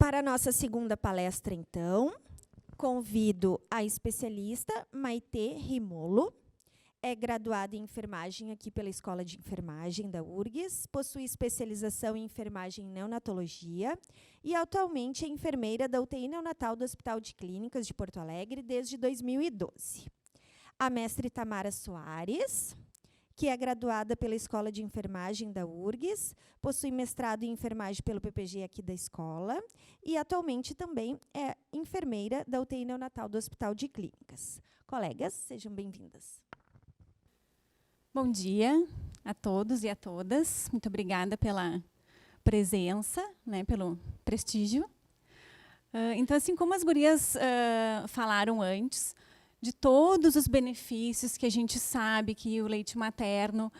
Para a nossa segunda palestra, então, convido a especialista Maitê Rimolo. É graduada em enfermagem aqui pela Escola de Enfermagem da URGS, possui especialização em enfermagem e neonatologia e atualmente é enfermeira da UTI neonatal do Hospital de Clínicas de Porto Alegre desde 2012. A mestre Tamara Soares, que é graduada pela Escola de Enfermagem da URGS, possui mestrado em enfermagem pelo PPG aqui da escola e atualmente também é enfermeira da UTI neonatal do Hospital de Clínicas. Colegas, sejam bem-vindas. Bom dia a todos e a todas. Muito obrigada pela presença, né, pelo prestígio. Então, assim como as gurias falaram antes, de todos os benefícios que a gente sabe que o leite materno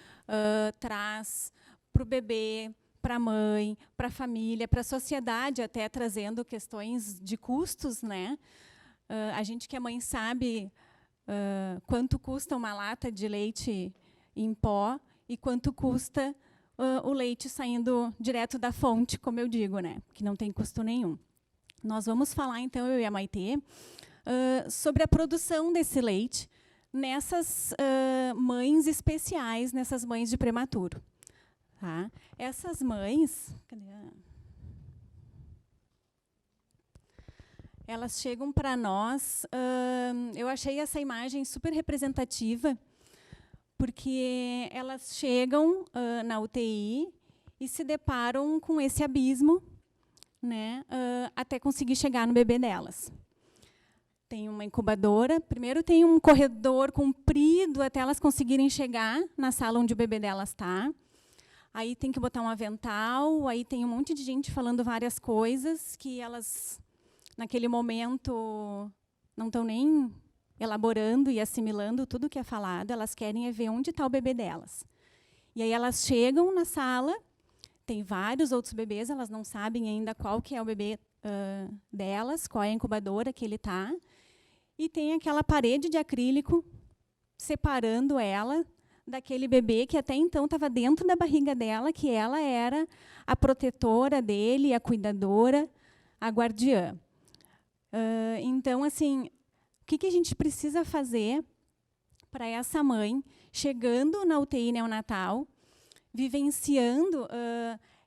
traz para o bebê, para a mãe, para a família, para a sociedade, até trazendo questões de custos, né? A gente que é mãe sabe quanto custa uma lata de leite em pó e quanto custa o leite saindo direto da fonte, como eu digo, né? Que não tem custo nenhum. Nós vamos falar, então, eu e a Maitê, sobre a produção desse leite nessas mães especiais, nessas mães de prematuro. Tá? Essas mães... Cadê elas chegam para nós... eu achei essa imagem super representativa, porque elas chegam na UTI e se deparam com esse abismo, né, até conseguir chegar no bebê delas. Tem uma incubadora, primeiro tem um corredor comprido até elas conseguirem chegar na sala onde o bebê delas está. Aí tem que botar um avental, aí tem um monte de gente falando várias coisas que elas, naquele momento, não estão nem elaborando e assimilando tudo que é falado, elas querem ver onde está o bebê delas. E aí elas chegam na sala, tem vários outros bebês, elas não sabem ainda qual que é o bebê delas, qual é a incubadora que ele está, e tem aquela parede de acrílico separando ela daquele bebê que até então estava dentro da barriga dela, que ela era a protetora dele, a cuidadora, a guardiã. Então, assim, o que a gente precisa fazer para essa mãe, chegando na UTI neonatal, vivenciando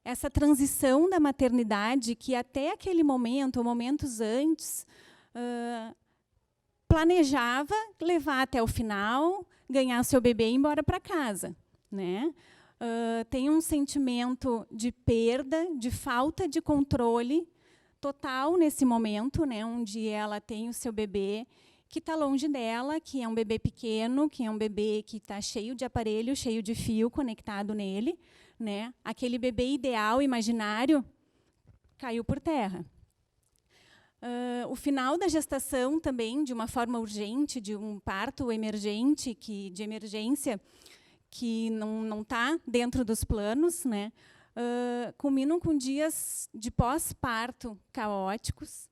essa transição da maternidade, que até aquele momento, ou momentos antes, planejava levar até o final, ganhar seu bebê e ir embora para casa, né? Tem um sentimento de perda, de falta de controle total nesse momento, né, onde ela tem o seu bebê que está longe dela, que é um bebê pequeno, que é um bebê que está cheio de aparelho, cheio de fio conectado nele, né? Aquele bebê ideal, imaginário, caiu por terra. O final da gestação também, de uma forma urgente, de um parto emergente, de emergência, que não está dentro dos planos, né? Culminam com dias de pós-parto caóticos,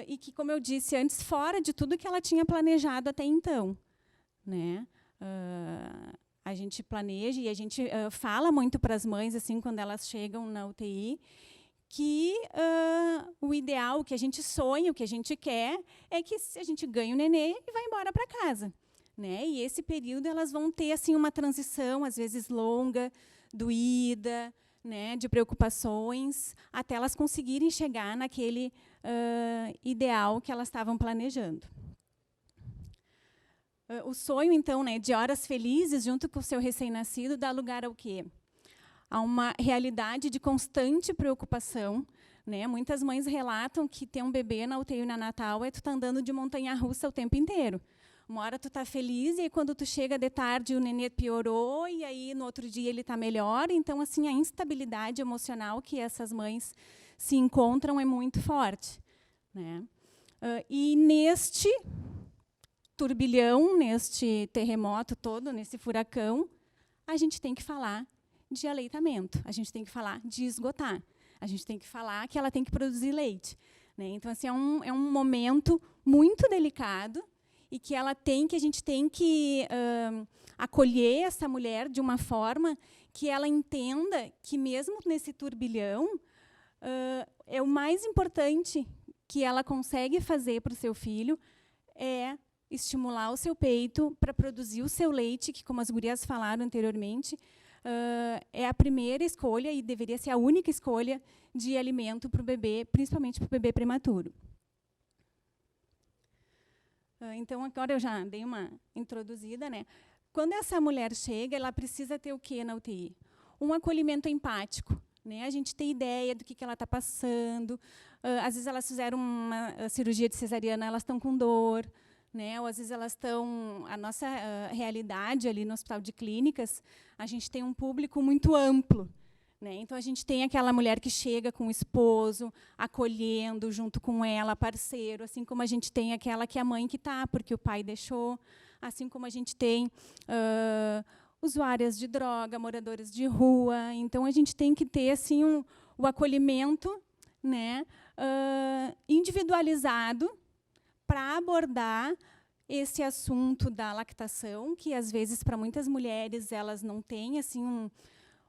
e que, como eu disse antes, fora de tudo que ela tinha planejado até então, né? A gente planeja e a gente fala muito para as mães, assim, quando elas chegam na UTI, que o ideal, o que a gente sonha, o que a gente quer, é que a gente ganhe o nenê e vá embora para casa, né? E esse período elas vão ter, assim, uma transição, às vezes longa, doída, né, de preocupações, até elas conseguirem chegar naquele ideal que elas estavam planejando. O sonho, então, né, de horas felizes, junto com o seu recém-nascido, dá lugar ao quê? A uma realidade de constante preocupação, né? Muitas mães relatam que ter um bebê na UTI neonatal é tu tá andando de montanha-russa o tempo inteiro. Uma hora tu tá feliz e aí, quando tu chega de tarde o nenê piorou e aí no outro dia ele está melhor. Então, assim, a instabilidade emocional que essas mães se encontram é muito forte, né? E neste turbilhão, neste terremoto todo, nesse furacão, a gente tem que falar de aleitamento, a gente tem que falar de esgotar, a gente tem que falar que ela tem que produzir leite, né? Então, assim, é um momento muito delicado e que a gente tem que acolher essa mulher de uma forma que ela entenda que, mesmo nesse turbilhão, é o mais importante que ela consegue fazer para o seu filho é estimular o seu peito para produzir o seu leite, que, como as gurias falaram anteriormente, é a primeira escolha e deveria ser a única escolha de alimento para o bebê, principalmente para o bebê prematuro. Então, agora eu já dei uma introduzida, né? Quando essa mulher chega, ela precisa ter o quê na UTI? Um acolhimento empático, né? A gente tem ideia do que ela está passando. Às vezes elas fizeram uma cirurgia de cesariana, elas estão com dor, né? Ou às vezes elas estão... A nossa realidade ali no Hospital de Clínicas, a gente tem um público muito amplo, né? Então, a gente tem aquela mulher que chega com o esposo, acolhendo junto com ela, parceiro, assim como a gente tem aquela que é a mãe que está, porque o pai deixou, assim como a gente tem usuárias de droga, moradores de rua. Então, a gente tem que ter assim, o acolhimento, né, individualizado para abordar esse assunto da lactação, que, às vezes, para muitas mulheres, elas não têm assim,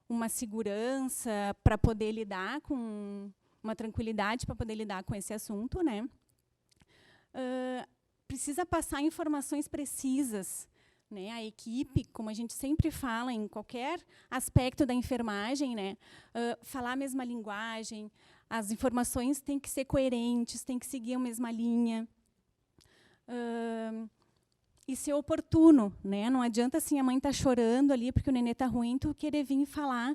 uma segurança para poder lidar com uma tranquilidade para poder lidar com esse assunto, né? Precisa passar informações precisas, né? A equipe, como a gente sempre fala em qualquer aspecto da enfermagem, né? Falar a mesma linguagem, as informações têm que ser coerentes, têm que seguir a mesma linha. E ser oportuno, né? Não adianta assim a mãe tá chorando ali porque o nenê tá ruim, tu querer vir falar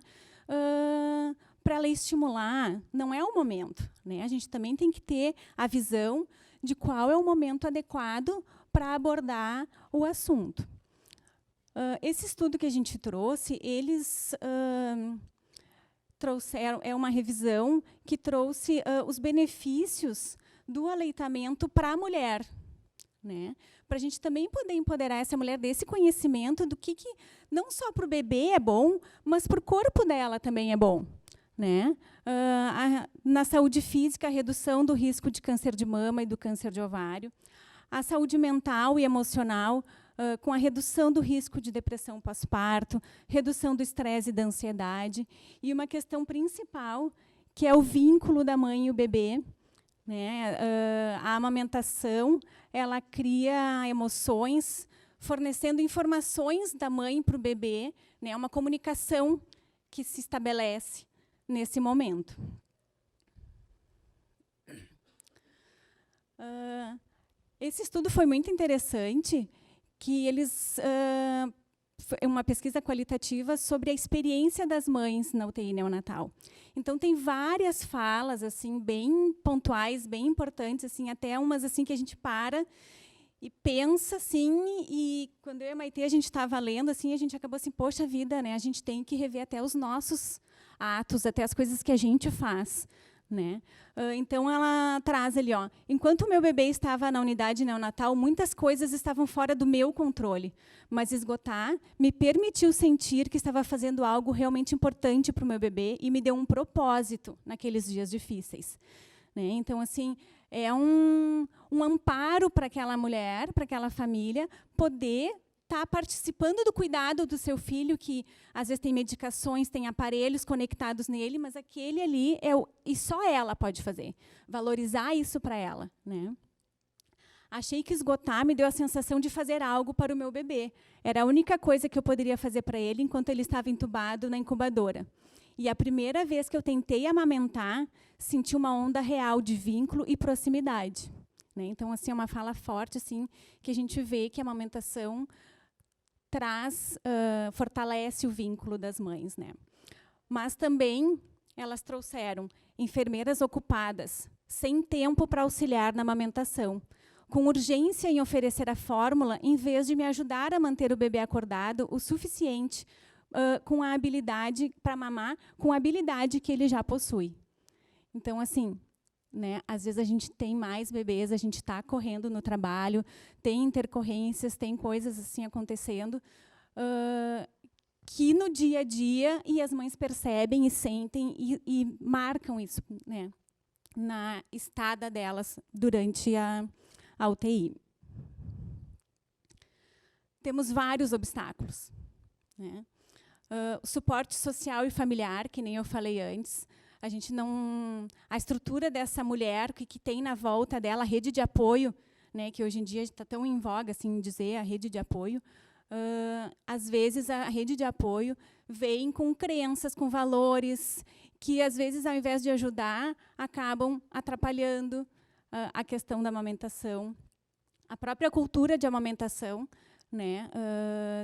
para ela estimular. Não é o momento, né? A gente também tem que ter a visão de qual é o momento adequado para abordar o assunto. Esse estudo que a gente trouxe, eles trouxeram, é uma revisão que trouxe os benefícios do aleitamento para a mulher, né? Para a gente também poder empoderar essa mulher desse conhecimento do que não só para o bebê é bom, mas para o corpo dela também é bom, né? Na saúde física, a redução do risco de câncer de mama e do câncer de ovário. A saúde mental e emocional, com a redução do risco de depressão pós-parto, redução do estresse e da ansiedade. E uma questão principal, que é o vínculo da mãe e o bebê, né? A amamentação, ela cria emoções, fornecendo informações da mãe para o bebê, né? Uma comunicação que se estabelece nesse momento. Esse estudo foi muito interessante, que eles uma pesquisa qualitativa sobre a experiência das mães na UTI neonatal. Então, tem várias falas assim, bem pontuais, bem importantes, assim, até umas assim, que a gente para e pensa, assim, e quando eu e a Maitê, a gente estava lendo, assim, a gente acabou assim, poxa vida, né, a gente tem que rever até os nossos atos, até as coisas que a gente faz, né? Então, ela traz ali, ó, enquanto o meu bebê estava na unidade neonatal, muitas coisas estavam fora do meu controle, mas esgotar me permitiu sentir que estava fazendo algo realmente importante para o meu bebê e me deu um propósito naqueles dias difíceis, né? Então, assim, é um amparo para aquela mulher, para aquela família, poder estar participando do cuidado do seu filho, que às vezes tem medicações, tem aparelhos conectados nele, mas aquele ali e só ela pode fazer. Valorizar isso para ela, né? Achei que esgotar me deu a sensação de fazer algo para o meu bebê. Era a única coisa que eu poderia fazer para ele enquanto ele estava entubado na incubadora. E a primeira vez que eu tentei amamentar, senti uma onda real de vínculo e proximidade, né? Então, assim, é uma fala forte, assim, que a gente vê que a amamentação fortalece o vínculo das mães, né? Mas também elas trouxeram enfermeiras ocupadas, sem tempo para auxiliar na amamentação, com urgência em oferecer a fórmula, em vez de me ajudar a manter o bebê acordado o suficiente com a habilidade para mamar, com a habilidade que ele já possui. Então, assim, né, às vezes a gente tem mais bebês, a gente está correndo no trabalho, tem intercorrências, tem coisas assim acontecendo, que no dia a dia, e as mães percebem e sentem e marcam isso, né, na estada delas durante a UTI. Temos vários obstáculos, né? O suporte social e familiar, que nem eu falei antes. A gente não, a estrutura dessa mulher que tem na volta dela, a rede de apoio, né, que hoje em dia está tão em voga, assim, dizer a rede de apoio, às vezes a rede de apoio vem com crenças, com valores, que às vezes, ao invés de ajudar, acabam atrapalhando a questão da amamentação. A própria cultura de amamentação, né,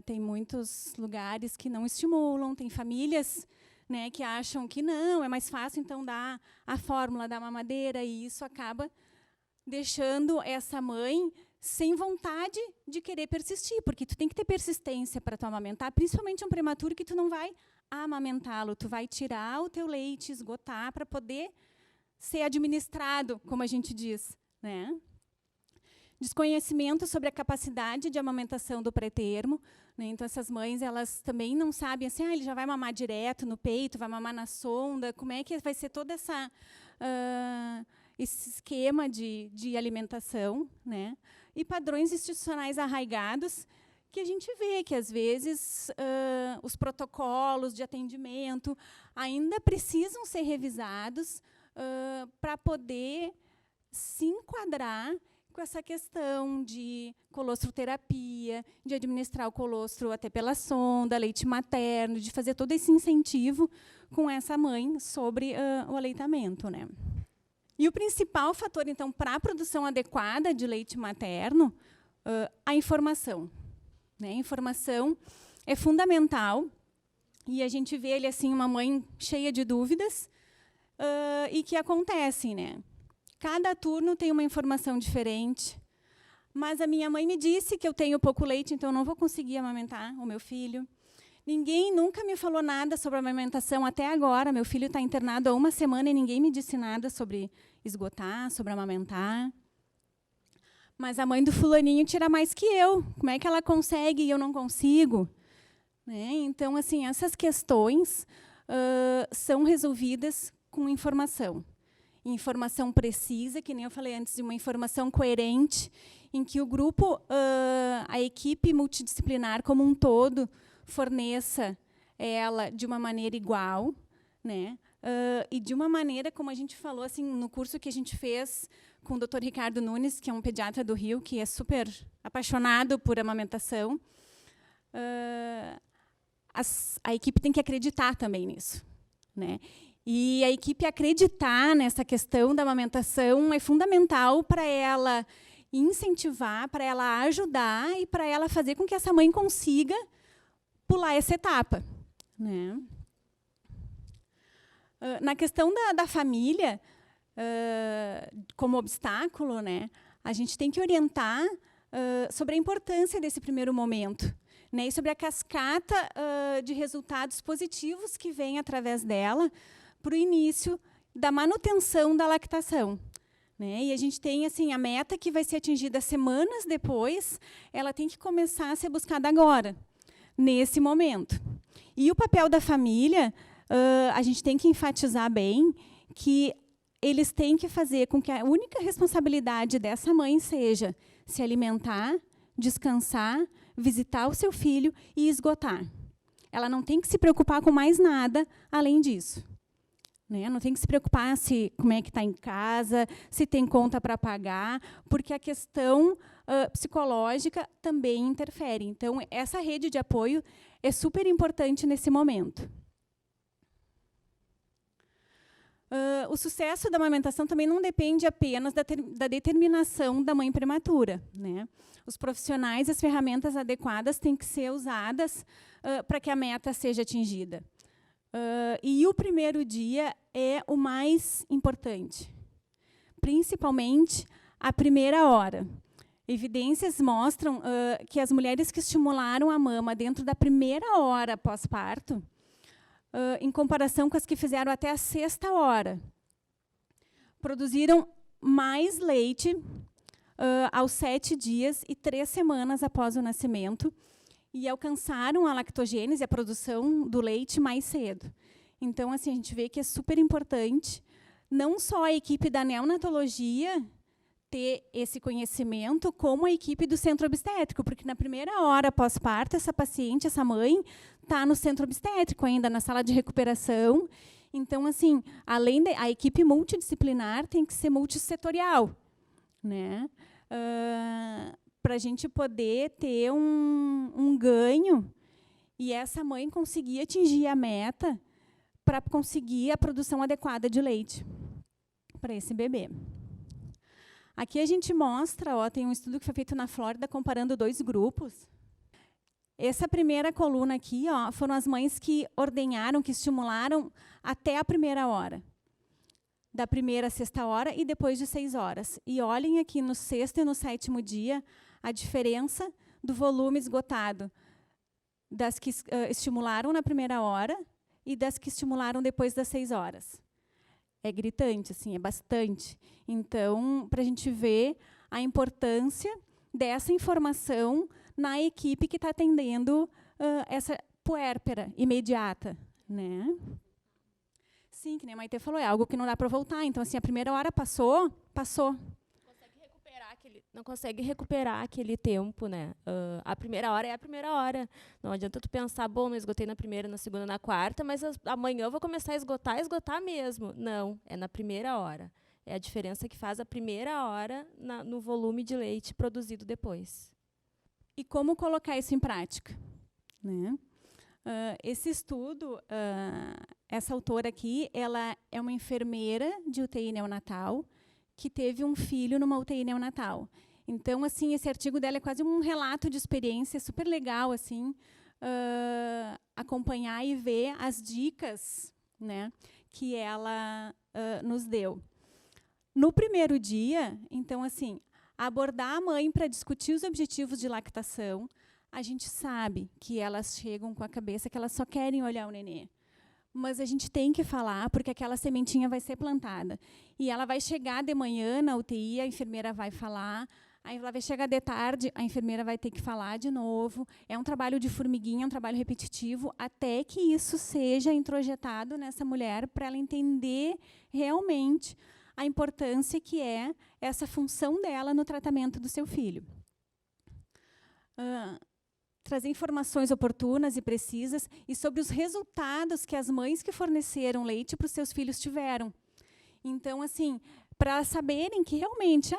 tem muitos lugares que não estimulam, tem famílias, né, que acham que não, é mais fácil então dar a fórmula da mamadeira, e isso acaba deixando essa mãe sem vontade de querer persistir, porque tu tem que ter persistência para tu amamentar, principalmente um prematuro que tu não vai amamentá-lo, tu vai tirar o teu leite, esgotar para poder ser administrado, como a gente diz, né? Desconhecimento sobre a capacidade de amamentação do pré-termo, né? Então, essas mães, elas também não sabem, assim, ele já vai mamar direto no peito, vai mamar na sonda, como é que vai ser toda essa, esse esquema de alimentação, né? E padrões institucionais arraigados, que a gente vê que, às vezes, os protocolos de atendimento ainda precisam ser revisados para poder se enquadrar com essa questão de colostroterapia, de administrar o colostro até pela sonda, leite materno, de fazer todo esse incentivo com essa mãe sobre o aleitamento, né? E o principal fator, então, para a produção adequada de leite materno, a informação, né? A informação é fundamental, e a gente vê ele assim, uma mãe cheia de dúvidas, e que acontecem, né? Cada turno tem uma informação diferente, mas a minha mãe me disse que eu tenho pouco leite, então eu não vou conseguir amamentar o meu filho. Ninguém nunca me falou nada sobre amamentação até agora. Meu filho está internado há 1 semana e ninguém me disse nada sobre esgotar, sobre amamentar. Mas a mãe do fulaninho tira mais que eu. Como é que ela consegue e eu não consigo? Né? Então, assim, essas questões são resolvidas com informação. Informação precisa, que nem eu falei antes, de uma informação coerente, em que o grupo, a equipe multidisciplinar como um todo, forneça ela de uma maneira igual, né? E de uma maneira, como a gente falou assim, no curso que a gente fez com o Dr. Ricardo Nunes, que é um pediatra do Rio, que é super apaixonado por amamentação, a equipe tem que acreditar também nisso, né? E a equipe acreditar nessa questão da amamentação é fundamental para ela incentivar, para ela ajudar e para ela fazer com que essa mãe consiga pular essa etapa, né? Na questão da família, como obstáculo, né, a gente tem que orientar sobre a importância desse primeiro momento, né, e sobre a cascata de resultados positivos que vem através dela para o início da manutenção da lactação, né? E a gente tem assim, a meta que vai ser atingida semanas depois, ela tem que começar a ser buscada agora, nesse momento. E o papel da família, a gente tem que enfatizar bem que eles têm que fazer com que a única responsabilidade dessa mãe seja se alimentar, descansar, visitar o seu filho e esgotar. Ela não tem que se preocupar com mais nada além disso. Né? Não tem que se preocupar como é que está em casa, se tem conta para pagar, porque a questão psicológica também interfere. Então, essa rede de apoio é super importante nesse momento. O sucesso da amamentação também não depende apenas da determinação da mãe prematura, né? Os profissionais e as ferramentas adequadas têm que ser usadas para que a meta seja atingida. E o primeiro dia é o mais importante, principalmente a primeira hora. Evidências mostram que as mulheres que estimularam a mama dentro da primeira hora pós-parto, em comparação com as que fizeram até a 6ª hora, produziram mais leite aos 7 dias e 3 semanas após o nascimento, e alcançaram a lactogênese, a produção do leite, mais cedo. Então, assim, a gente vê que é super importante, não só a equipe da neonatologia ter esse conhecimento, como a equipe do centro obstétrico, porque na primeira hora pós-parto, essa paciente, essa mãe, está no centro obstétrico ainda, na sala de recuperação, Então, assim, a equipe multidisciplinar tem que ser multissetorial, né? Para a gente poder ter um ganho e essa mãe conseguir atingir a meta para conseguir a produção adequada de leite para esse bebê. Aqui a gente mostra, tem um estudo que foi feito na Flórida comparando 2 grupos. Essa primeira coluna aqui, foram as mães que ordenharam, que estimularam até a primeira hora. Da primeira à 6ª hora e depois de 6 horas. E olhem aqui no 6º e no 7º dia a diferença do volume esgotado das que estimularam na primeira hora e das que estimularam depois das 6 horas. É gritante, assim, é bastante. Então, para a gente ver a importância dessa informação na equipe que está atendendo essa puérpera imediata, né? Sim, que nem a Maite falou, é algo que não dá para voltar. Então, assim, a primeira hora passou. Não consegue recuperar aquele tempo, né? A primeira hora é a primeira hora. Não adianta tu pensar, bom, não esgotei na primeira, na segunda, na quarta, mas amanhã eu vou começar a esgotar mesmo. Não, é na primeira hora. É a diferença que faz a primeira hora no volume de leite produzido depois. E como colocar isso em prática? Né? Esse estudo, essa autora aqui, ela é uma enfermeira de UTI neonatal que teve um filho numa UTI neonatal. Então, assim, esse artigo dela é quase um relato de experiência, super legal, assim, acompanhar e ver as dicas, né, que ela nos deu. No primeiro dia, então, assim, abordar a mãe para discutir os objetivos de lactação, a gente sabe que elas chegam com a cabeça que elas só querem olhar o nenê. Mas a gente tem que falar, porque aquela sementinha vai ser plantada. E ela vai chegar de manhã na UTI, a enfermeira vai falar, aí ela vai chegar de tarde, a enfermeira vai ter que falar de novo. É um trabalho de formiguinha, é um trabalho repetitivo, até que isso seja introjetado nessa mulher, para ela entender realmente a importância que é essa função dela no tratamento do seu filho. Trazer informações oportunas e precisas e sobre os resultados que as mães que forneceram leite para os seus filhos tiveram. Então, assim, para saberem que realmente,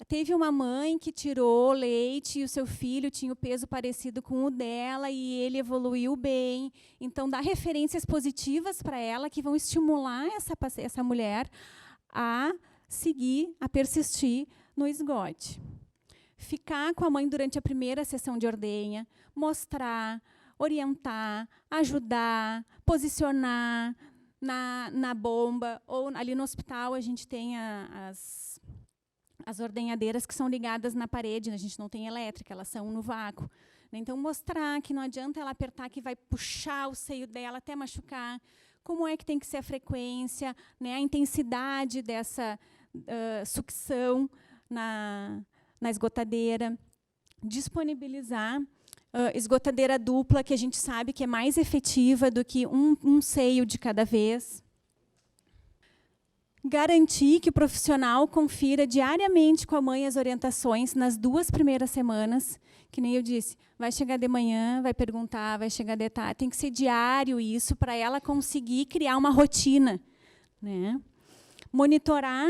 teve uma mãe que tirou leite e o seu filho tinha o peso parecido com o dela e ele evoluiu bem. Então, dá referências positivas para ela que vão estimular essa mulher a seguir, a persistir no esgote. Ficar com a mãe durante a primeira sessão de ordenha, mostrar, orientar, ajudar, posicionar na bomba, ou ali no hospital a gente tem as ordenhadeiras que são ligadas na parede, a gente não tem elétrica, elas são no vácuo. Então, mostrar que não adianta ela apertar que vai puxar o seio dela até machucar, como é que tem que ser a frequência, né, a intensidade dessa sucção na esgotadeira, disponibilizar esgotadeira dupla, que a gente sabe que é mais efetiva do que um seio de cada vez. Garantir que o profissional confira diariamente com a mãe as orientações nas 2 primeiras semanas, que nem eu disse, vai chegar de manhã, vai perguntar, vai chegar de tarde, tem que ser diário isso, para ela conseguir criar uma rotina, né? Monitorar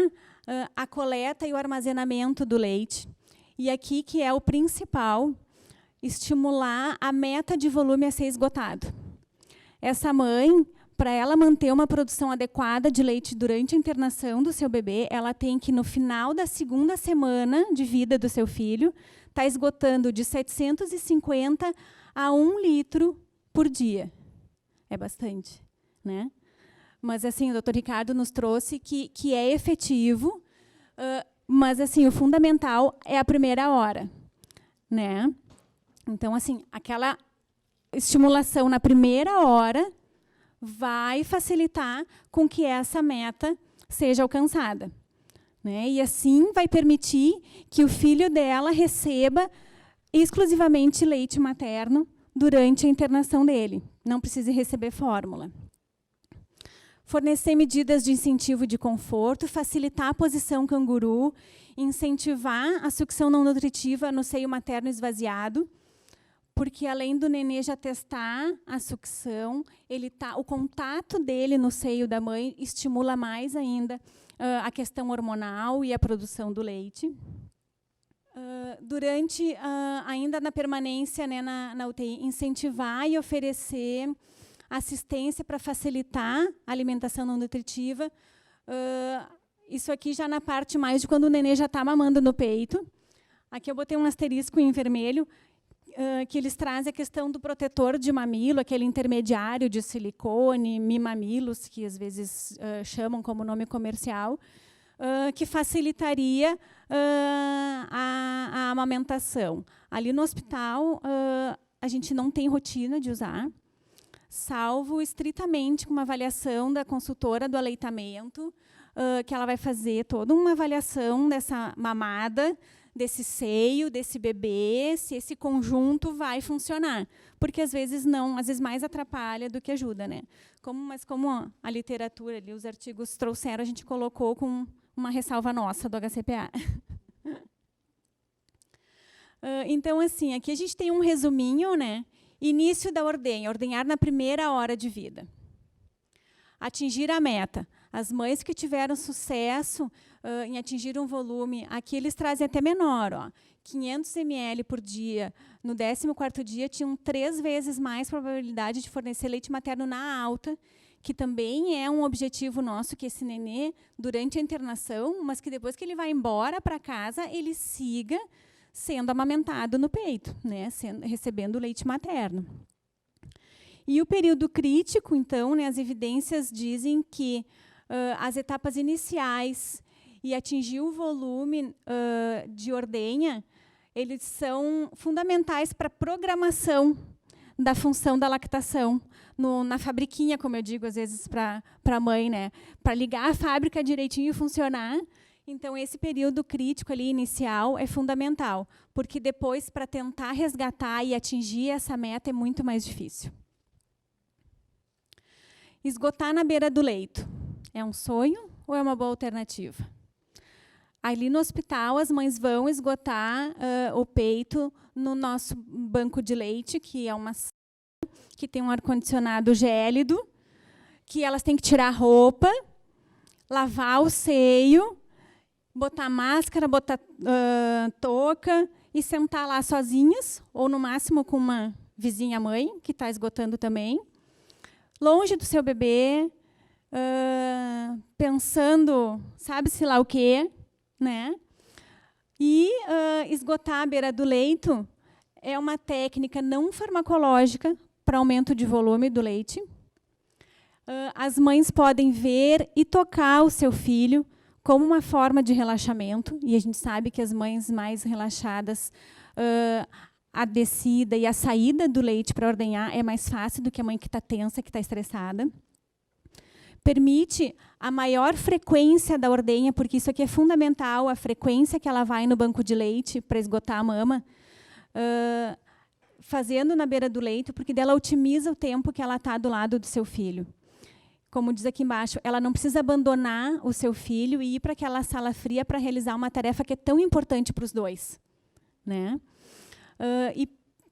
a coleta e o armazenamento do leite. E aqui, que é o principal, estimular a meta de volume a ser esgotado. Essa mãe, para ela manter uma produção adequada de leite durante a internação do seu bebê, ela tem que, no final da 2ª semana de vida do seu filho, estar esgotando de 750 a 1 litro por dia. É bastante, né? Mas, assim, o Dr. Ricardo nos trouxe que é efetivo, mas, assim, o fundamental é a primeira hora, né? Então, assim, aquela estimulação na primeira hora vai facilitar com que essa meta seja alcançada, né? E, assim, vai permitir que o filho dela receba exclusivamente leite materno durante a internação dele. Não precise receber fórmula. Fornecer medidas de incentivo de conforto, facilitar a posição canguru, incentivar a sucção não nutritiva no seio materno esvaziado, porque além do nenê já testar a sucção, o contato dele no seio da mãe estimula mais ainda a questão hormonal e a produção do leite. Durante, ainda na permanência, né, na UTI, incentivar e oferecer assistência para facilitar a alimentação não nutritiva. Isso aqui já na parte mais de quando o nenê já está mamando no peito. Aqui eu botei um asterisco em vermelho, que eles trazem a questão do protetor de mamilo, aquele intermediário de silicone, mimamilos, que às vezes chamam como nome comercial, que facilitaria a amamentação. Ali no hospital, a gente não tem rotina de usar, salvo estritamente com uma avaliação da consultora do aleitamento, que ela vai fazer toda uma avaliação dessa mamada, desse seio, desse bebê, se esse conjunto vai funcionar. Porque, às vezes, não, às vezes mais atrapalha do que ajuda, né? Mas como a literatura, ali, os artigos trouxeram, a gente colocou com uma ressalva nossa do HCPA. Então, assim, aqui a gente tem um resuminho, né? Início da ordenha, ordenhar na primeira hora de vida. Atingir a meta. As mães que tiveram sucesso em atingir um volume, aqui eles trazem até menor, ó, 500 ml por dia. No 14º dia, tinham 3 vezes mais probabilidade de fornecer leite materno na alta, que também é um objetivo nosso, que esse nenê, durante a internação, mas que depois que ele vai embora para casa, ele siga sendo amamentado no peito, né, recebendo leite materno. E o período crítico, então, né, as evidências dizem que as etapas iniciais e atingir o volume de ordenha, eles são fundamentais para a programação da função da lactação, na fabriquinha, como eu digo, às vezes, para a mãe, né, para ligar a fábrica direitinho e funcionar. Então, esse período crítico ali, inicial, é fundamental, porque depois, para tentar resgatar e atingir essa meta, é muito mais difícil. Esgotar na beira do leito. É um sonho ou é uma boa alternativa? Ali no hospital, as mães vão esgotar o peito no nosso banco de leite, que é uma sala que tem um ar-condicionado gélido, que elas têm que tirar a roupa, lavar o seio, botar máscara, botar touca e sentar lá sozinhas, ou no máximo com uma vizinha mãe, que está esgotando também, longe do seu bebê, pensando, sabe-se lá o quê, né? E esgotar à beira do leito é uma técnica não farmacológica para aumento de volume do leite. As mães podem ver e tocar o seu filho como uma forma de relaxamento, e a gente sabe que as mães mais relaxadas, a descida e a saída do leite para ordenhar é mais fácil do que a mãe que está tensa, que está estressada. Permite a maior frequência da ordenha, porque isso aqui é fundamental, a frequência que ela vai no banco de leite para esgotar a mama, fazendo na beira do leito, porque dela otimiza o tempo que ela está do lado do seu filho. Como diz aqui embaixo, ela não precisa abandonar o seu filho e ir para aquela sala fria para realizar uma tarefa que é tão importante para os dois, né? E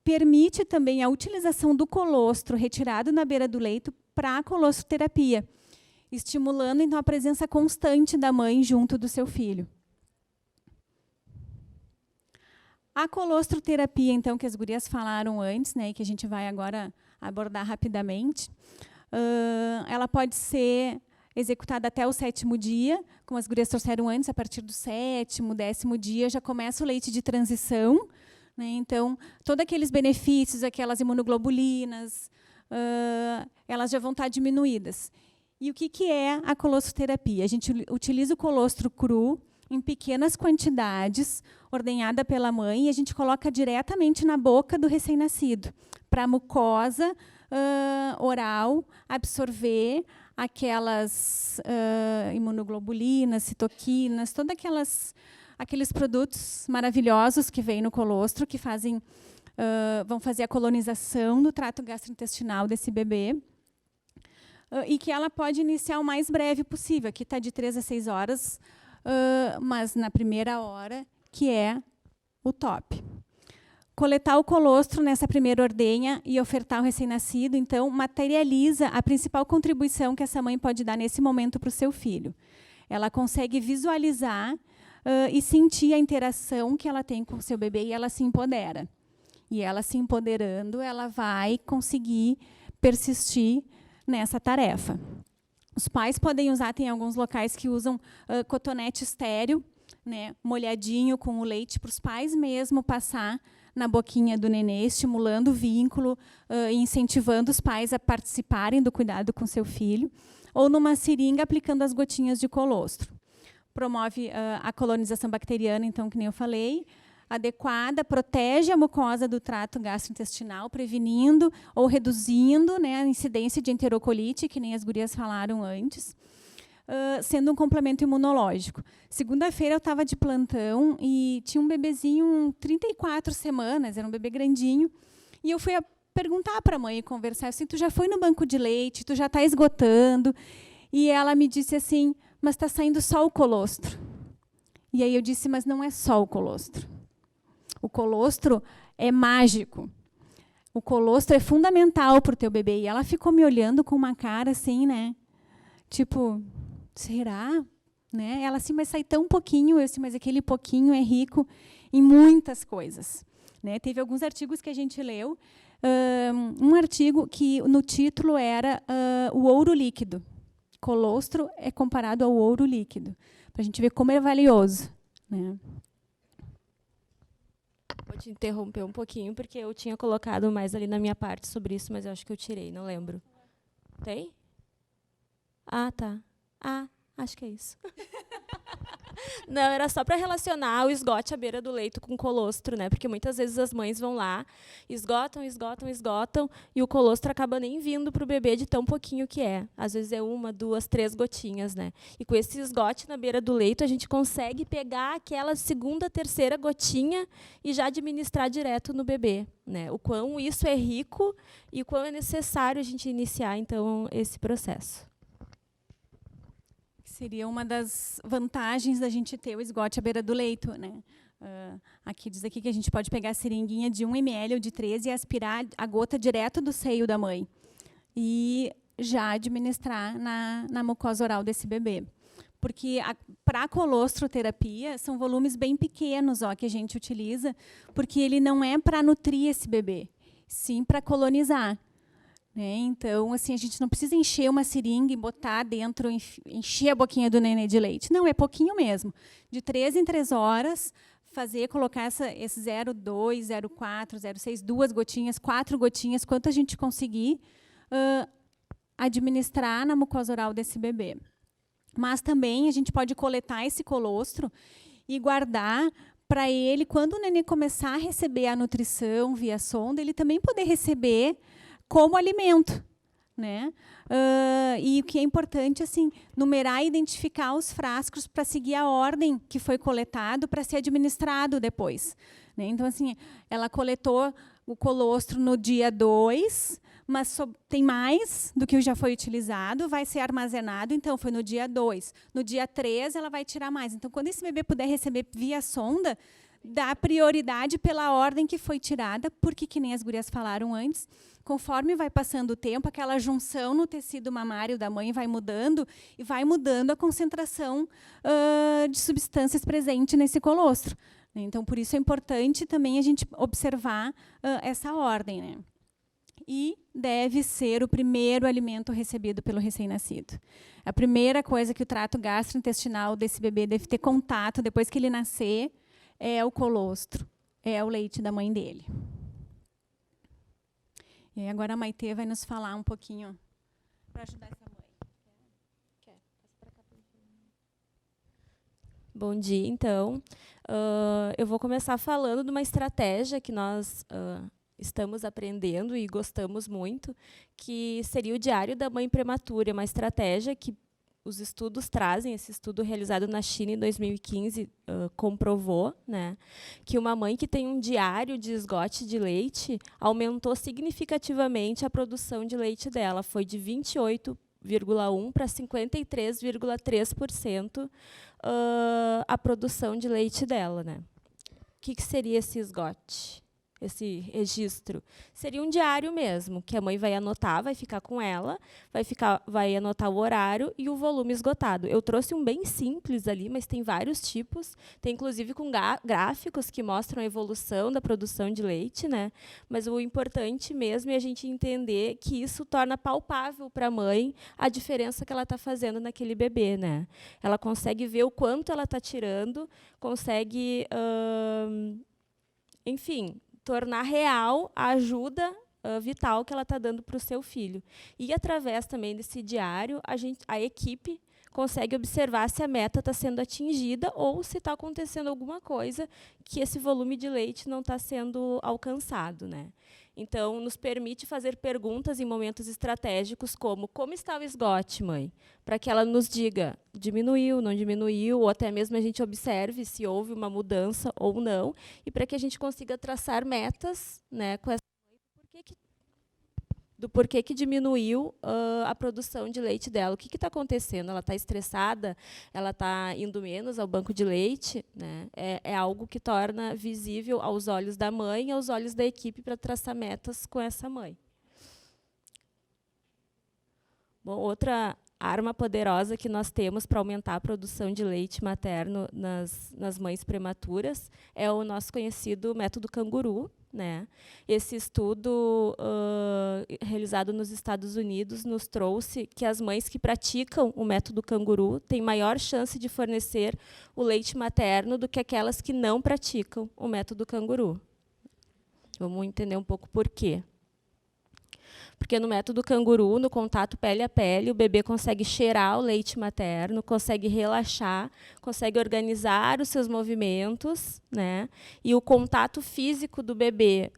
permite também a utilização do colostro retirado na beira do leito para a colostroterapia, estimulando, então, a presença constante da mãe junto do seu filho. A colostroterapia, então, que as gurias falaram antes, né, e que a gente vai agora abordar rapidamente, ela pode ser executada até o 7º dia, como as gurias trouxeram antes, a partir do 7º, 10º dia, já começa o leite de transição, né, então, todos aqueles benefícios, aquelas imunoglobulinas, elas já vão estar diminuídas. E o que é a colostroterapia? A gente utiliza o colostro cru em pequenas quantidades, ordenhada pela mãe, e a gente coloca diretamente na boca do recém-nascido, para a mucosa oral absorver aquelas imunoglobulinas, citoquinas, todos aqueles produtos maravilhosos que vêm no colostro, que vão fazer a colonização do trato gastrointestinal desse bebê, e que ela pode iniciar o mais breve possível. Aqui está de 3 a 6 horas, mas na primeira hora, que é o top. Coletar o colostro nessa primeira ordenha e ofertar ao recém-nascido, então, materializa a principal contribuição que essa mãe pode dar nesse momento para o seu filho. Ela consegue visualizar e sentir a interação que ela tem com o seu bebê e ela se empodera. E ela se empoderando, ela vai conseguir persistir nessa tarefa. Os pais podem usar, tem alguns locais que usam cotonete estéreo, né, molhadinho com o leite, para os pais mesmo passar na boquinha do nenê, estimulando o vínculo e incentivando os pais a participarem do cuidado com seu filho, ou numa seringa aplicando as gotinhas de colostro. Promove a colonização bacteriana, então, que nem eu falei, adequada, protege a mucosa do trato gastrointestinal, prevenindo ou reduzindo, né, a incidência de enterocolite, que nem as gurias falaram antes, sendo um complemento imunológico. Segunda-feira eu estava de plantão e tinha um bebezinho, 34 semanas, era um bebê grandinho, e eu fui perguntar para a mãe e conversar, assim, tu já foi no banco de leite, tu já está esgotando? E ela me disse assim, mas está saindo só o colostro. E aí eu disse, mas não é só o colostro. O colostro é mágico. O colostro é fundamental para o teu bebê. E ela ficou me olhando com uma cara assim, né? Tipo, será? Né? Ela assim, mas sai tão pouquinho. Eu disse, mas aquele pouquinho é rico em muitas coisas. Né? Teve alguns artigos que a gente leu. Um artigo que no título era o ouro líquido. Colostro é comparado ao ouro líquido. Para a gente ver como é valioso. Né? Vou te interromper um pouquinho, porque eu tinha colocado mais ali na minha parte sobre isso, mas eu acho que eu tirei, não lembro. Tem? Ah, tá. Ah, acho que é isso. Não, era só para relacionar o esgote à beira do leito com o colostro, né? Porque muitas vezes as mães vão lá, esgotam, e o colostro acaba nem vindo para o bebê de tão pouquinho que é. Às vezes é 1, 2, 3 gotinhas, né? E com esse esgote na beira do leito, a gente consegue pegar aquela segunda, terceira gotinha e já administrar direto no bebê, né? O quão isso é rico e o quão é necessário a gente iniciar, então, esse processo. Seria uma das vantagens da gente ter o esgote à beira do leito, né? Aqui diz aqui que a gente pode pegar a seringuinha de 1 ml ou de 13 e aspirar a gota direto do seio da mãe. E já administrar na mucosa oral desse bebê. Porque para a colostroterapia, são volumes bem pequenos que a gente utiliza, porque ele não é para nutrir esse bebê, sim para colonizar. Né? Então, assim, a gente não precisa encher uma seringa e botar dentro, encher a boquinha do nenê de leite. Não, é pouquinho mesmo. De 3 em 3 horas, colocar esse 0,2, 0,4, 0,6, 2 gotinhas, 4 gotinhas, quanto a gente conseguir administrar na mucosa oral desse bebê. Mas também a gente pode coletar esse colostro e guardar para ele, quando o nenê começar a receber a nutrição via sonda, ele também poder receber como alimento, né? E o que é importante, assim, numerar e identificar os frascos para seguir a ordem que foi coletado para ser administrado depois. Né? Então, assim, ela coletou o colostro no dia 2, mas tem mais do que já foi utilizado, vai ser armazenado, então foi no dia 2. No dia 3, ela vai tirar mais. Então, quando esse bebê puder receber via sonda, dá prioridade pela ordem que foi tirada, porque, que nem as gurias falaram antes, conforme vai passando o tempo, aquela junção no tecido mamário da mãe vai mudando e vai mudando a concentração de substâncias presente nesse colostro. Então, por isso é importante também a gente observar essa ordem. Né? E deve ser o primeiro alimento recebido pelo recém-nascido. A primeira coisa que o trato gastrointestinal desse bebê deve ter contato depois que ele nascer é o colostro, é o leite da mãe dele. E aí agora a Maitê vai nos falar um pouquinho para ajudar essa mãe. Bom dia, então. Eu vou começar falando de uma estratégia que nós estamos aprendendo e gostamos muito, que seria o Diário da Mãe Prematura, uma estratégia que os estudos trazem, esse estudo realizado na China em 2015 comprovou, né, que uma mãe que tem um diário de esgote de leite aumentou significativamente a produção de leite dela. Foi de 28,1% para 53,3% a produção de leite dela. Né. O que seria esse esgote? esse registro? Seria um diário mesmo, que a mãe vai anotar, vai ficar com ela, vai anotar o horário e o volume esgotado. Eu trouxe um bem simples ali, mas tem vários tipos. Tem, inclusive, com gráficos que mostram a evolução da produção de leite, né? Mas o importante mesmo é a gente entender que isso torna palpável para a mãe a diferença que ela está fazendo naquele bebê, né? Ela consegue ver o quanto ela está tirando, consegue, enfim, tornar real a ajuda vital que ela está dando para o seu filho. E, através também desse diário, a equipe consegue observar se a meta está sendo atingida ou se está acontecendo alguma coisa que esse volume de leite não está sendo alcançado, né? Então, nos permite fazer perguntas em momentos estratégicos, como está o esgote, mãe? Para que ela nos diga, diminuiu, não diminuiu, ou até mesmo a gente observe se houve uma mudança ou não, e para que a gente consiga traçar metas, né, com essa do porquê que diminuiu a produção de leite dela. O que está acontecendo? Ela está estressada? Ela está indo menos ao banco de leite? Né? É algo que torna visível aos olhos da mãe e aos olhos da equipe para traçar metas com essa mãe. Bom, outra arma poderosa que nós temos para aumentar a produção de leite materno nas mães prematuras é o nosso conhecido método canguru, né? Esse estudo realizado nos Estados Unidos nos trouxe que as mães que praticam o método canguru têm maior chance de fornecer o leite materno do que aquelas que não praticam o método canguru. Vamos entender um pouco por quê. Porque no método canguru, no contato pele a pele, o bebê consegue cheirar o leite materno, consegue relaxar, consegue organizar os seus movimentos, né? E o contato físico do bebê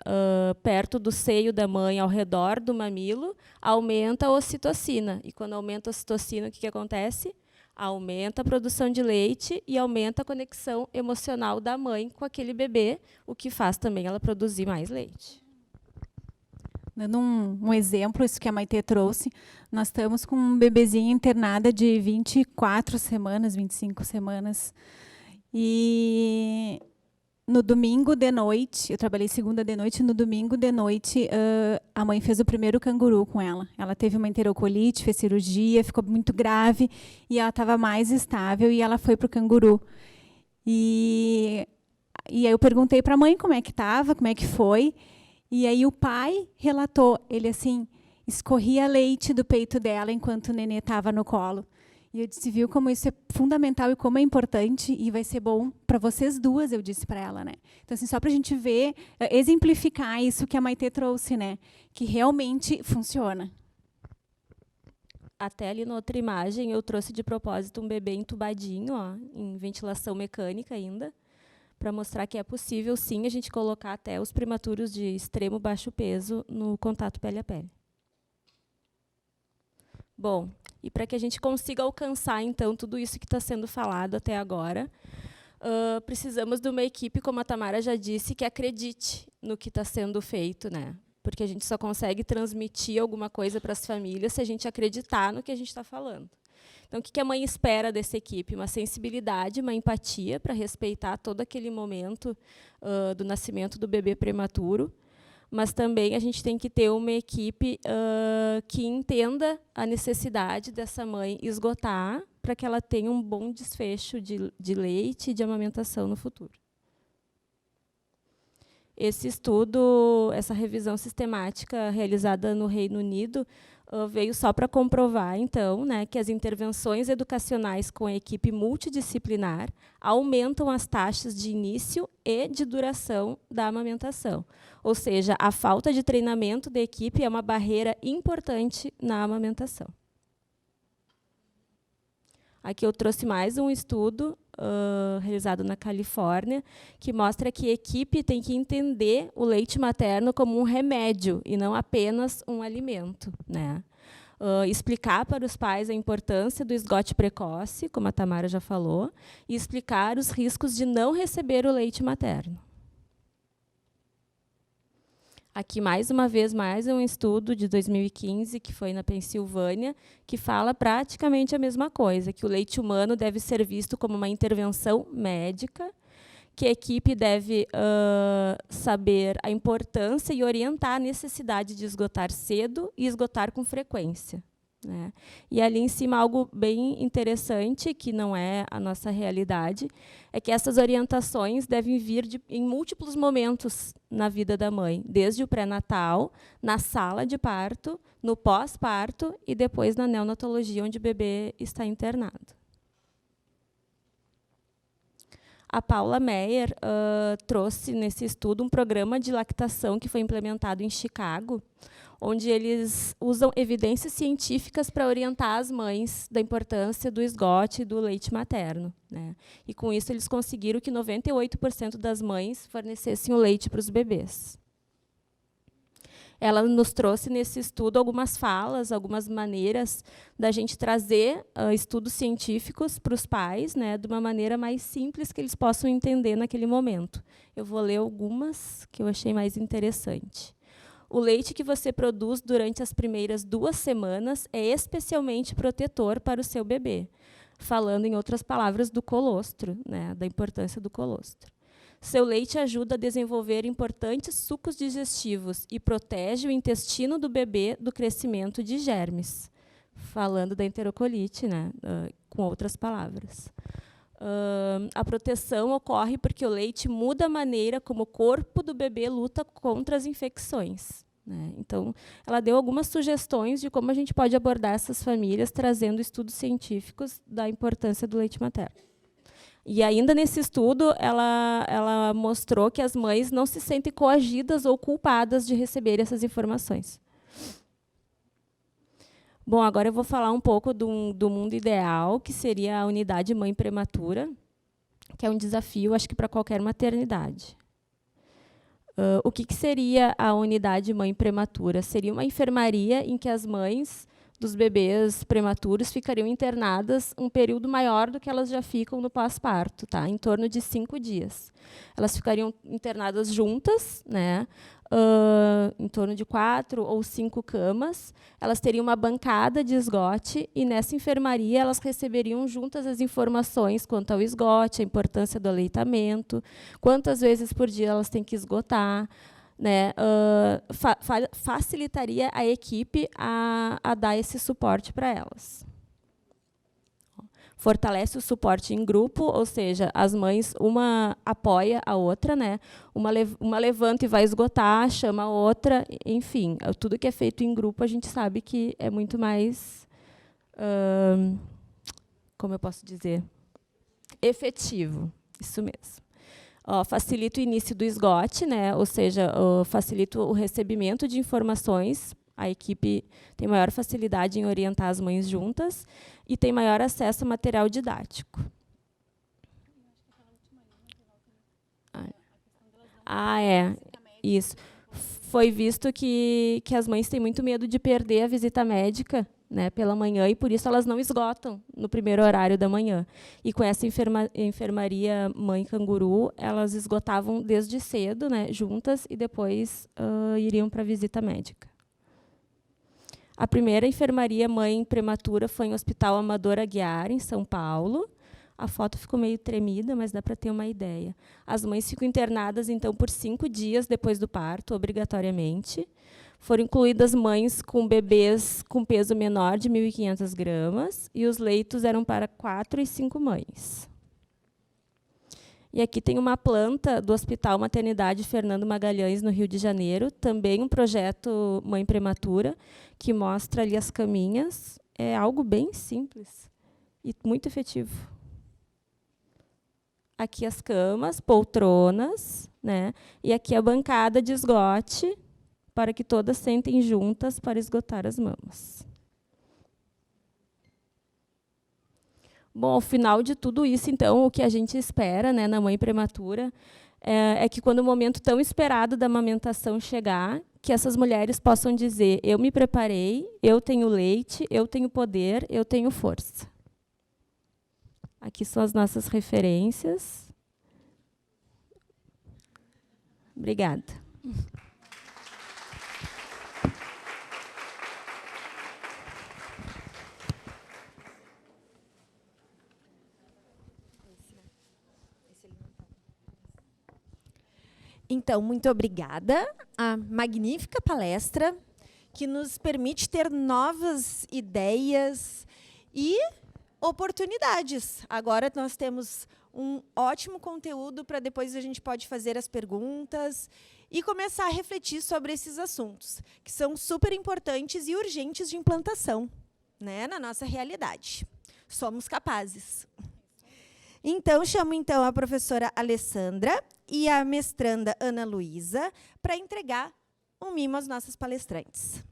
perto do seio da mãe, ao redor do mamilo, aumenta a ocitocina. E quando aumenta a ocitocina, o que acontece? Aumenta a produção de leite e aumenta a conexão emocional da mãe com aquele bebê, o que faz também ela produzir mais leite. Dando um exemplo, isso que a Maitê trouxe, nós estamos com um bebezinho internada de 24 semanas, 25 semanas. E no domingo de noite, eu trabalhei segunda de noite, no domingo de noite, a mãe fez o primeiro canguru com ela. Ela teve uma enterocolite, fez cirurgia, ficou muito grave, e ela estava mais estável, e ela foi para o canguru. E aí eu perguntei para a mãe como é que estava, como é que foi. E aí o pai relatou, ele assim, escorria leite do peito dela enquanto o nenê estava no colo. E eu disse, viu como isso é fundamental e como é importante e vai ser bom para vocês duas, eu disse para ela, né? Então, assim, só para a gente ver, exemplificar isso que a Maitê trouxe, né? Que realmente funciona. Até ali na outra imagem, eu trouxe de propósito um bebê entubadinho, ó, em ventilação mecânica ainda, para mostrar que é possível, sim, a gente colocar até os prematuros de extremo baixo peso no contato pele a pele. Bom, e para que a gente consiga alcançar, então, tudo isso que está sendo falado até agora, precisamos de uma equipe, como a Tamara já disse, que acredite no que está sendo feito, né? Porque a gente só consegue transmitir alguma coisa para as famílias se a gente acreditar no que a gente está falando. Então, o que a mãe espera dessa equipe? Uma sensibilidade, uma empatia para respeitar todo aquele momento do nascimento do bebê prematuro, mas também a gente tem que ter uma equipe que entenda a necessidade dessa mãe esgotar para que ela tenha um bom desfecho de leite e de amamentação no futuro. Esse estudo, essa revisão sistemática realizada no Reino Unido, veio só para comprovar, então, né, que as intervenções educacionais com a equipe multidisciplinar aumentam as taxas de início e de duração da amamentação. Ou seja, a falta de treinamento da equipe é uma barreira importante na amamentação. Aqui eu trouxe mais um estudo realizado na Califórnia, que mostra que a equipe tem que entender o leite materno como um remédio e não apenas um alimento, né? Explicar para os pais a importância do esgote precoce, como a Tamara já falou, e explicar os riscos de não receber o leite materno. Aqui, mais uma vez, mais um estudo de 2015, que foi na Pensilvânia, que fala praticamente a mesma coisa, que o leite humano deve ser visto como uma intervenção médica, que a equipe deve saber a importância e orientar a necessidade de esgotar cedo e esgotar com frequência, né? E ali em cima algo bem interessante, que não é a nossa realidade, é que essas orientações devem vir em múltiplos momentos na vida da mãe, desde o pré-natal, na sala de parto, no pós-parto e depois na neonatologia, onde o bebê está internado. A Paula Meyer trouxe nesse estudo um programa de lactação que foi implementado em Chicago, onde eles usam evidências científicas para orientar as mães da importância do esgote do leite materno, né? E, com isso, eles conseguiram que 98% das mães fornecessem o leite para os bebês. Ela nos trouxe nesse estudo algumas falas, algumas maneiras da gente trazer estudos científicos para os pais, né, de uma maneira mais simples que eles possam entender naquele momento. Eu vou ler algumas que eu achei mais interessante. O leite que você produz durante as primeiras 2 semanas é especialmente protetor para o seu bebê, falando, em outras palavras, do colostro, né, da importância do colostro. Seu leite ajuda a desenvolver importantes sucos digestivos e protege o intestino do bebê do crescimento de germes, falando da enterocolite, né, com outras palavras. A proteção ocorre porque o leite muda a maneira como o corpo do bebê luta contra as infecções, né? Então, ela deu algumas sugestões de como a gente pode abordar essas famílias, trazendo estudos científicos da importância do leite materno. E ainda nesse estudo, ela mostrou que as mães não se sentem coagidas ou culpadas de receber essas informações. Bom, agora eu vou falar um pouco do mundo ideal, que seria a unidade mãe prematura, que é um desafio, acho que para qualquer maternidade. O que seria a unidade mãe prematura? Seria uma enfermaria em que as mães dos bebês prematuros ficariam internadas um período maior do que elas já ficam no pós-parto, tá? Em torno de 5 dias. Elas ficariam internadas juntas, né? Em torno de 4 ou 5 camas. Elas teriam uma bancada de esgote e, nessa enfermaria, elas receberiam juntas as informações quanto ao esgote, a importância do aleitamento, quantas vezes por dia elas têm que esgotar, né? Facilitaria a equipe a dar esse suporte para elas. Fortalece o suporte em grupo, ou seja, as mães, uma apoia a outra, né? Uma levanta e vai esgotar, chama a outra, enfim, tudo que é feito em grupo a gente sabe que é muito mais, como eu posso dizer, efetivo, isso mesmo. Facilita o início do esgote, né? Ou seja, facilita o recebimento de informações. A equipe tem maior facilidade em orientar as mães juntas e tem maior acesso a material didático. Isso. Foi visto que as mães têm muito medo de perder a visita médica, né, pela manhã, e por isso elas não esgotam no primeiro horário da manhã. E com essa enfermaria mãe canguru, elas esgotavam desde cedo, né, juntas, e depois iriam para a visita médica. A primeira enfermaria mãe prematura foi no Hospital Amador Aguiar, em São Paulo. A foto ficou meio tremida, mas dá para ter uma ideia. As mães ficam internadas, então, por 5 dias depois do parto, obrigatoriamente. Foram incluídas mães com bebês com peso menor de 1.500 gramas, e os leitos eram para 4 e 5 mães. E aqui tem uma planta do Hospital Maternidade Fernando Magalhães, no Rio de Janeiro, também um projeto mãe prematura, que mostra ali as caminhas. É algo bem simples e muito efetivo. Aqui as camas, poltronas, né? E aqui a bancada de esgote, para que todas sentem juntas para esgotar as mamas. Bom, ao final de tudo isso, então, o que a gente espera, né, na mãe prematura é que, quando o momento tão esperado da amamentação chegar, que essas mulheres possam dizer: eu me preparei, eu tenho leite, eu tenho poder, eu tenho força. Aqui são as nossas referências. Obrigada. Então, muito obrigada. A magnífica palestra que nos permite ter novas ideias e oportunidades. Agora nós temos um ótimo conteúdo para depois a gente pode fazer as perguntas e começar a refletir sobre esses assuntos, que são super importantes e urgentes de implantação, né, na nossa realidade. Somos capazes. Então, chamo a professora Alessandra e a mestranda Ana Luísa para entregar um mimo às nossas palestrantes.